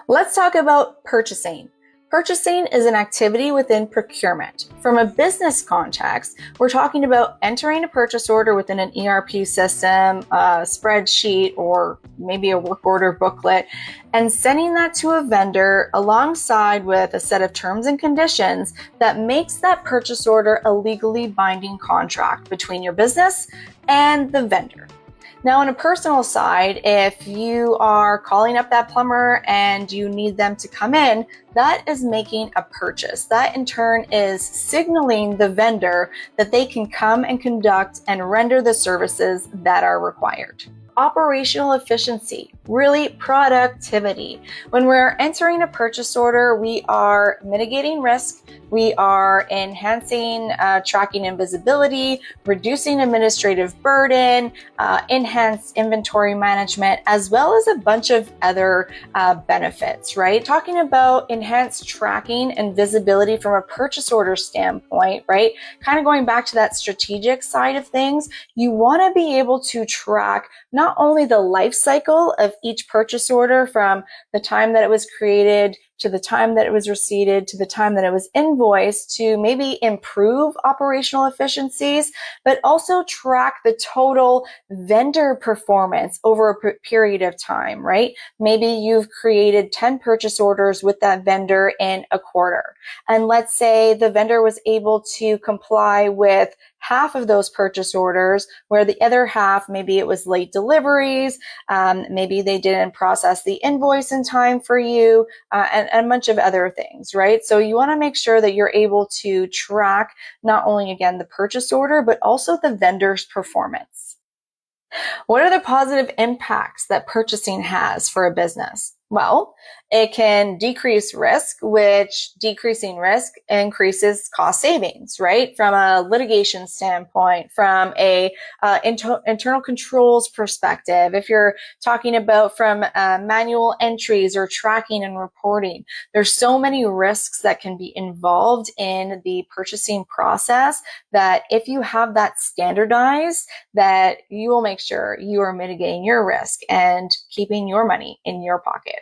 Let's talk about purchasing. Purchasing is an activity within procurement. From a business context, we're talking about entering a purchase order within an ERP system, a spreadsheet, or maybe a work order booklet, and sending that to a vendor alongside with a set of terms and conditions that makes that purchase order a legally binding contract between your business and the vendor. Now, on a personal side, if you are calling up that plumber and you need them to come in, that is making a purchase. That in turn is signaling the vendor that they can come and conduct and render the services that are required. Operational efficiency, really productivity. When we're entering a purchase order, we are mitigating risk, we are enhancing tracking and visibility, reducing administrative burden, enhanced inventory management, as well as a bunch of other benefits, right? Talking about enhanced tracking and visibility from a purchase order standpoint, right? Kind of going back to that strategic side of things, you want to be able to track not only the life cycle of each purchase order from the time that it was created to the time that it was receipted to the time that it was invoiced to maybe improve operational efficiencies, but also track the total vendor performance over a period of time, right? Maybe you've created 10 purchase orders with that vendor in a quarter. And let's say the vendor was able to comply with half of those purchase orders, where the other half, maybe it was late deliveries, maybe they didn't process the invoice in time for you, and a bunch of other things, right? So you want to make sure that you're able to track not only, again, the purchase order, but also the vendor's performance. What are the positive impacts that purchasing has for a business? Well, it can decrease risk, which decreasing risk increases cost savings, right? From a litigation standpoint, from a internal controls perspective, if you're talking about from manual entries or tracking and reporting, there's so many risks that can be involved in the purchasing process that if you have that standardized, that you will make sure you are mitigating your risk and keeping your money in your pocket.